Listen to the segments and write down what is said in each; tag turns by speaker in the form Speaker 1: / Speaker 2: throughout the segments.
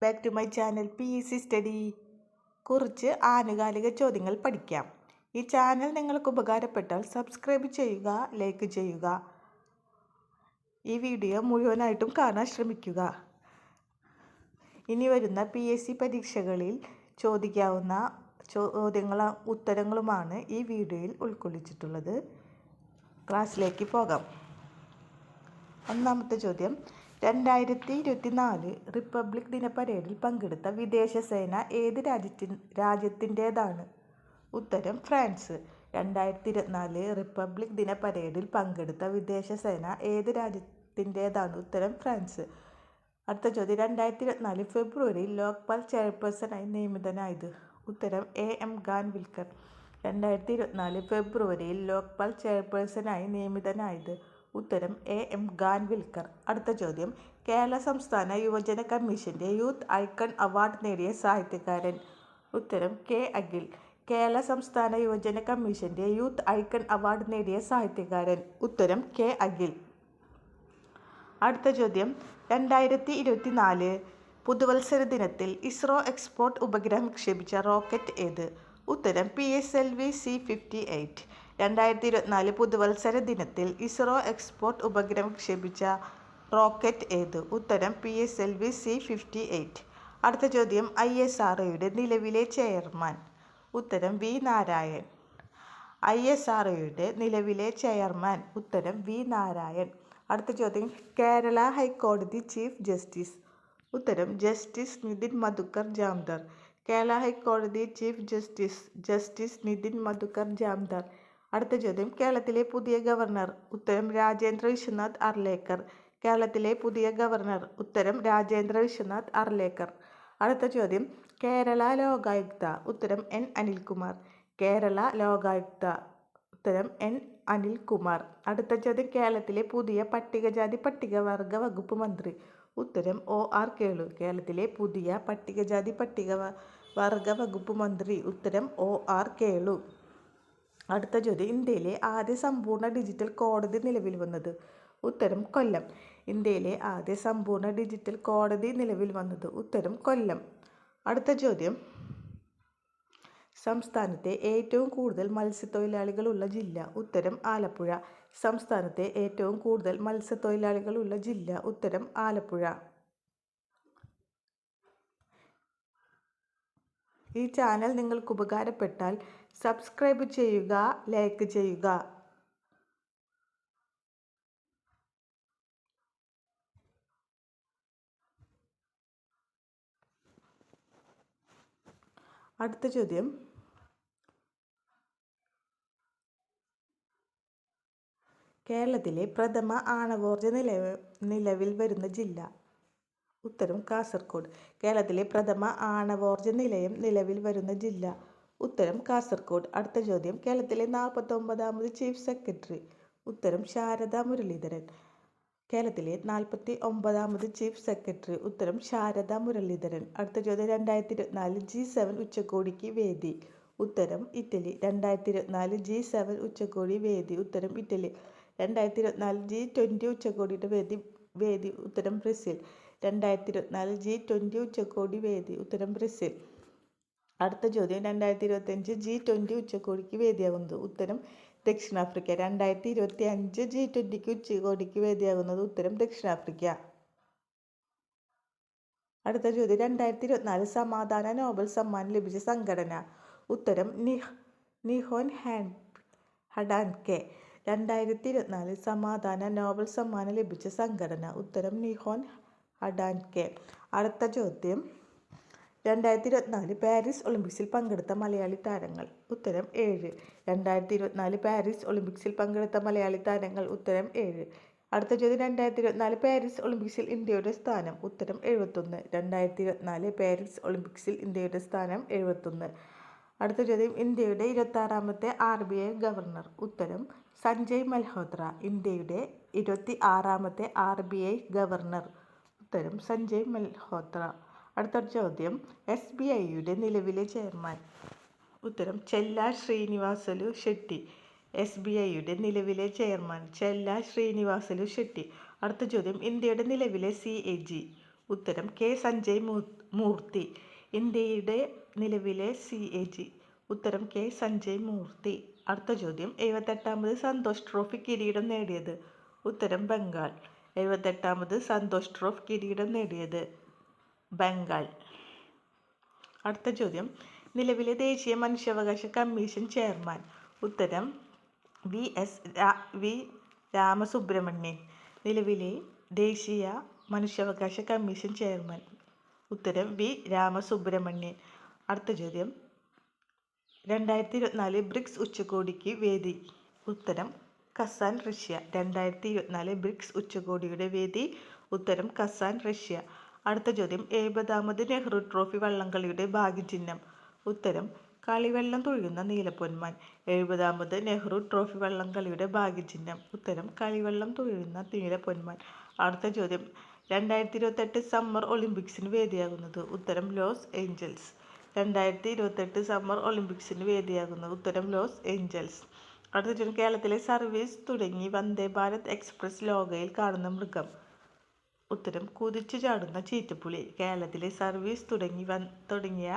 Speaker 1: Back to my channel PEC study. കുറച്ച് ആനുകാലിക ചോദ്യങ്ങൾ പഠിക്കാം. ഈ ചാനൽ നിങ്ങൾക്ക് ഉപകാരപ്പെട്ടാൽ സബ്സ്ക്രൈബ് ചെയ്യുക, ലൈക്ക് ചെയ്യുക. ഈ വീഡിയോ മുഴുവനായിട്ടും കാണാൻ ശ്രമിക്കുക. ഇനി വരുന്ന PSC പരീക്ഷകളിൽ ചോദിക്കാവുന്ന ചോദ്യങ്ങളും ഉത്തരങ്ങളുമാണ് ഈ വീഡിയോയിൽ ഉൾക്കൊള്ളിച്ചിട്ടുള്ളത്. ക്ലാസ്സിലേക്ക് പോകാം. ഒന്നാമത്തെ ചോദ്യം: 2024 റിപ്പബ്ലിക് ദിന പരേഡിൽ പങ്കെടുത്ത വിദേശ സേന ഏത് രാജ്യത്തിൻ്റേതാണ്? ഉത്തരം ഫ്രാൻസ്. 2024 റിപ്പബ്ലിക് ദിന പരേഡിൽ പങ്കെടുത്ത വിദേശ സേന ഏത് രാജ്യത്തിൻ്റേതാണ്? ഉത്തരം ഫ്രാൻസ്. അടുത്ത ചോദ്യം: 2024 ഫെബ്രുവരിയിൽ ലോക്പാൽ ചെയർപേഴ്സണായി നിയമിതനായത്? ഉത്തരം AM ഖാൻവിൽക്കർ. 2024 ഫെബ്രുവരിയിൽ ലോക്പാൽ ചെയർപേഴ്സണായി നിയമിതനായത്? ഉത്തരം AM ഖാൻവിൽക്കർ. അടുത്ത ചോദ്യം: കേരള സംസ്ഥാന യുവജന കമ്മീഷന്റെ യൂത്ത് ഐക്കൺ അവാർഡ് നേടിയ സാഹിത്യകാരൻ? ഉത്തരം K. അഖിൽ. കേരള സംസ്ഥാന യുവജന കമ്മീഷന്റെ യൂത്ത് ഐക്കൺ അവാർഡ് നേടിയ സാഹിത്യകാരൻ? ഉത്തരം K. അഖിൽ. അടുത്ത ചോദ്യം: 2024 പുതുവത്സര ദിനത്തിൽ ഇസ്രോ എക്സ്പോർട്ട് ഉപഗ്രഹം വിക്ഷേപിച്ച റോക്കറ്റ് ഏത്? ഉത്തരം PSLV C-58. 2024 പുതുവത്സര ദിനത്തിൽ ഇസ്രോ എക്സ്പോർട്ട് ഉപഗ്രഹം വിക്ഷേപിച്ച റോക്കറ്റ് ഏത്? ഉത്തരം PSLV C-58. അടുത്ത ചോദ്യം: ISROയുടെ നിലവിലെ ചെയർമാൻ? ഉത്തരം V. നാരായൺ. ISROയുടെ നിലവിലെ ചെയർമാൻ? ഉത്തരം V. നാരായൺ. അടുത്ത ചോദ്യം: കേരള ഹൈക്കോടതി ചീഫ് ജസ്റ്റിസ്? ഉത്തരം ജസ്റ്റിസ് നിതിൻ മധുക്കർ ജാംദാർ. കേരള ഹൈക്കോടതി ചീഫ് ജസ്റ്റിസ് നിതിൻ മധുക്കർ ജാംദാർ. അടുത്ത ചോദ്യം: കേരളത്തിലെ പുതിയ ഗവർണർ? ഉത്തരം രാജേന്ദ്ര വിശ്വനാഥ് അർലേക്കർ. കേരളത്തിലെ പുതിയ ഗവർണർ? ഉത്തരം രാജേന്ദ്ര വിശ്വനാഥ് അർലേക്കർ. അടുത്ത ചോദ്യം: കേരള ലോകായുക്ത? ഉത്തരം N. അനിൽകുമാർ. കേരള ലോകായുക്ത? ഉത്തരം N. അനിൽകുമാർ. അടുത്ത ചോദ്യം: കേരളത്തിലെ പുതിയ പട്ടികജാതി പട്ടികവർഗ വകുപ്പ് മന്ത്രി? ഉത്തരം OR കേളു. കേരളത്തിലെ പുതിയ പട്ടികജാതി പട്ടികവർഗ വകുപ്പ് മന്ത്രി? ഉത്തരം OR കേളു. അടുത്ത ചോദ്യം: ഇന്ത്യയിലെ ആദ്യ സമ്പൂർണ്ണ ഡിജിറ്റൽ കോടതി നിലവിൽ വന്നത്? ഉത്തരം കൊല്ലം. ഇന്ത്യയിലെ ആദ്യ സമ്പൂർണ്ണ ഡിജിറ്റൽ കോടതി നിലവിൽ വന്നത്? ഉത്തരം കൊല്ലം. അടുത്ത ചോദ്യം: സംസ്ഥാനത്തെ ഏറ്റവും കൂടുതൽ മത്സ്യത്തൊഴിലാളികളുള്ള ജില്ല? ഉത്തരം ആലപ്പുഴ. സംസ്ഥാനത്തെ ഏറ്റവും കൂടുതൽ മത്സ്യത്തൊഴിലാളികളുള്ള ജില്ല? ഉത്തരം ആലപ്പുഴ. ഈ ചാനൽ നിങ്ങൾക്ക് ഉപകാരപ്പെട്ടാൽ സബ്സ്ക്രൈബ് ചെയ്യുക, ലൈക്ക് ചെയ്യുക. അടുത്ത ചോദ്യം: കേരളത്തിലെ പ്രഥമ ആണവോർജ നിലവിൽ വരുന്ന ജില്ല? ഉത്തരം കാസർഗോഡ്. കേരളത്തിലെ പ്രഥമ ആണവോർജ നിലയം നിലവിൽ വരുന്ന ജില്ല? ഉത്തരം കാസർഗോഡ്. അടുത്ത ചോദ്യം: കേരളത്തിലെ 49ാമത് ചീഫ് സെക്രട്ടറി? ഉത്തരം ശാരദാ മുരളീധരൻ. കേരളത്തിലെ 49ാമത് ചീഫ് സെക്രട്ടറി? ഉത്തരം ശാരദാ മുരളീധരൻ. അടുത്ത ചോദ്യം: 2024 G7 ഉച്ചകോടിക്ക് വേദി? ഉത്തരം ഇറ്റലി. 2024 G7 ഉച്ചകോടി വേദി? ഉത്തരം ഇറ്റലി. 2024 G20 ഉച്ചകോടിയുടെ വേദി? ഉത്തരം ബ്രസീൽ. 2024 G20 ഉച്ചകോടി വേദി? ഉത്തരം ബ്രസീൽ. അടുത്ത ചോദ്യം: 2025 G20 ഉച്ചകോടിക്ക് വേദിയാകുന്നത്? ഉത്തരം ദക്ഷിണാഫ്രിക്ക. 2025 G20 ഉച്ചകോടിക്ക് വേദിയാകുന്നത്? ഉത്തരം ദക്ഷിണാഫ്രിക്ക. അടുത്ത ചോദ്യം: 2024 സമാധാന നോബൽ സമ്മാനം ലഭിച്ച സംഘടന? ഉത്തരം നിഹോൻ ഹഡാൻകെ. 2024 സമാധാന നോബൽ സമ്മാനം ലഭിച്ച സംഘടന? ഉത്തരം നിഹോൻ ഹഡാൻകെ. അടുത്ത ചോദ്യം: 2024 പാരീസ് ഒളിമ്പിക്സിൽ പങ്കെടുത്ത മലയാളി താരങ്ങൾ? ഉത്തരം 7. 2024 പാരീസ് ഒളിമ്പിക്സിൽ പങ്കെടുത്ത മലയാളി താരങ്ങൾ? ഉത്തരം 7. അടുത്ത ചോദ്യം: 2024 പാരീസ് ഒളിമ്പിക്സിൽ ഇന്ത്യയുടെ സ്ഥാനം? ഉത്തരം 71. 2024 പാരീസ് ഒളിമ്പിക്സിൽ ഇന്ത്യയുടെ സ്ഥാനം 71. അടുത്ത ചോദ്യം: ഇന്ത്യയുടെ 26ാമത്തെ RBI ഗവർണർ? ഉത്തരം സഞ്ജയ് മൽഹോത്ര. ഇന്ത്യയുടെ 26ാമത്തെ RBI ഗവർണർ? ഉത്തരം സഞ്ജയ് മൽഹോത്ര. അടുത്ത ചോദ്യം: SBIയുടെ നിലവിലെ ചെയർമാൻ? ഉത്തരം ചെല്ലാ ശ്രീനിവാസലു ഷെട്ടി. SBIയുടെ നിലവിലെ ചെയർമാൻ ചെല്ലാ ശ്രീനിവാസലു ഷെട്ടി. അടുത്ത ചോദ്യം: ഇന്ത്യയുടെ നിലവിലെ CAG? ഉത്തരം K. സഞ്ജയ് മൂർത്തി. ഇന്ത്യയുടെ നിലവിലെ CAG. ഉത്തരം കെ സഞ്ജയ് മൂർത്തി. അടുത്ത ചോദ്യം, 78ാമത് സന്തോഷ് ട്രോഫി കിരീടം നേടിയത്. ഉത്തരം ബംഗാൾ. 78ാമത് സന്തോഷ് ട്രോഫി കിരീടം നേടിയത് ബംഗാൾ. അടുത്ത ചോദ്യം, നിലവിലെ ദേശീയ മനുഷ്യാവകാശ കമ്മീഷൻ ചെയർമാൻ. ഉത്തരം വി രാമസുബ്രഹ്മണ്യൻ. നിലവിലെ ദേശീയ മനുഷ്യാവകാശ കമ്മീഷൻ ചെയർമാൻ. ഉത്തരം വി രാമസുബ്രഹ്മണ്യൻ. അടുത്ത ചോദ്യം, 2024 ബ്രിക്സ് ഉച്ചകോടിക്ക് വേദി. ഉത്തരം കസാൻ, റഷ്യ. 2024 ബ്രിക്സ് ഉച്ചകോടിയുടെ വേദി. ഉത്തരം കസാൻ, റഷ്യ. അടുത്ത ചോദ്യം, 70ാമത് നെഹ്റു ട്രോഫി വള്ളംകളിയുടെ ഭാഗ്യചിഹ്നം. ഉത്തരം കളിവെള്ളം തുഴയുന്ന നീലപ്പൊന്മാൻ. 70ാമത് നെഹ്റു ട്രോഫി വള്ളംകളിയുടെ ഭാഗ്യചിഹ്നം. ഉത്തരം കളിവെള്ളം തുഴയുന്ന നീലപ്പൊന്മാൻ. അടുത്ത ചോദ്യം, 2028 സമ്മർ ഒളിമ്പിക്സിന് വേദിയാകുന്നത്. ഉത്തരം ലോസ് ഏഞ്ചൽസ്. 2028 സമ്മർ ഒളിമ്പിക്സിന് വേദിയാകുന്നത്. ഉത്തരം ലോസ് ഏഞ്ചൽസ്. അടുത്ത ചോദ്യം, കേരളത്തിലെ സർവീസ് തുടങ്ങി വന്ദേ ഭാരത് എക്സ്പ്രസ് ലോഗോയിൽ കാണുന്ന മൃഗം. ഉത്തരം കുതിച്ചു ചാടുന്ന ചീറ്റപ്പുലി. കേരളത്തിലെ സർവീസ് തുടങ്ങിയ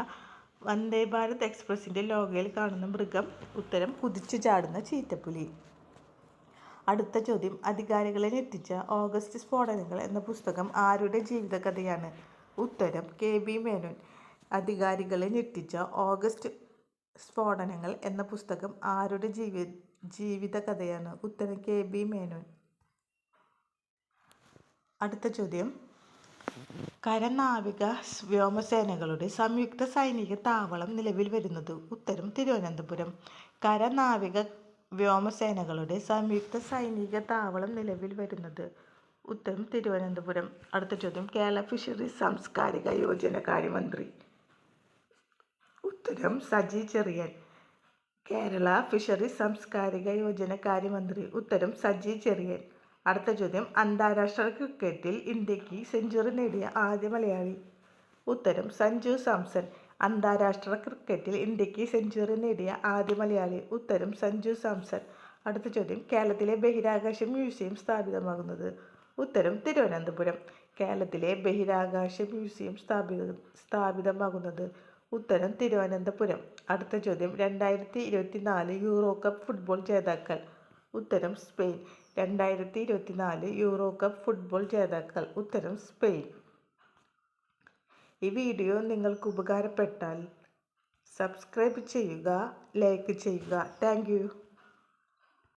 Speaker 1: വന്ദേ ഭാരത് എക്സ്പ്രസിന്റെ ലോഗോയിൽ കാണുന്ന മൃഗം. ഉത്തരം കുതിച്ചു ചാടുന്ന ചീറ്റപ്പുലി. അടുത്ത ചോദ്യം, അധികാരികളെ ഞെട്ടിച്ച ഓഗസ്റ്റ് സ്ഫോടനങ്ങൾ എന്ന പുസ്തകം ആരുടെ ജീവിതകഥയാണ്. ഉത്തരം KB മേനോൻ. അധികാരികളെ ഞെട്ടിച്ച ഓഗസ്റ്റ് സ്ഫോടനങ്ങൾ എന്ന പുസ്തകം ആരുടെ ജീവിതകഥയാണ്. ഉത്തരം KB മേനോൻ. അടുത്ത ചോദ്യം, കരനാവിക വ്യോമസേനകളുടെ സംയുക്ത സൈനിക താവളം നിലവിൽ വരുന്നത്. ഉത്തരം തിരുവനന്തപുരം. കരനാവിക വ്യോമസേനകളുടെ സംയുക്ത സൈനിക താവളം നിലവിൽ വരുന്നത്. ഉത്തരം തിരുവനന്തപുരം. അടുത്ത ചോദ്യം, കേരള ഫിഷറീസ് സാംസ്കാരിക യോജന കാര്യമന്ത്രി. ഉത്തരം സജി ചെറിയാൻ. കേരള ഫിഷറീസ് സാംസ്കാരിക യോജന കാര്യമന്ത്രി. ഉത്തരം സജി ചെറിയാൻ. അടുത്ത ചോദ്യം, അന്താരാഷ്ട്ര ക്രിക്കറ്റിൽ ഇന്ത്യക്ക് സെഞ്ചുറി നേടിയ ആദ്യ മലയാളി. ഉത്തരം സഞ്ജു സാംസൺ. അന്താരാഷ്ട്ര ക്രിക്കറ്റിൽ ഇന്ത്യക്ക് സെഞ്ചുറി നേടിയ ആദ്യ മലയാളി. ഉത്തരം സഞ്ജു സാംസൺ. അടുത്ത ചോദ്യം, കേരളത്തിലെ ബഹിരാകാശ മ്യൂസിയം സ്ഥാപിതമാകുന്നത്. ഉത്തരം തിരുവനന്തപുരം. കേരളത്തിലെ ബഹിരാകാശ മ്യൂസിയം സ്ഥാപിതമാകുന്നത്. ഉത്തരം തിരുവനന്തപുരം. അടുത്ത ചോദ്യം, 2024 യൂറോ കപ്പ് ഫുട്ബോൾ ജേതാക്കൾ. ഉത്തരം സ്പെയിൻ. 2024 യൂറോ കപ്പ് ഫുട്ബോൾ ജേതാക്കൾ. ഉത്തരം സ്പെയിൻ. ഈ വീഡിയോ നിങ്ങൾക്ക് ഉപകാരപ്പെട്ടാൽ സബ്സ്ക്രൈബ് ചെയ്യുക, ലൈക്ക് ചെയ്യുക. Thank you.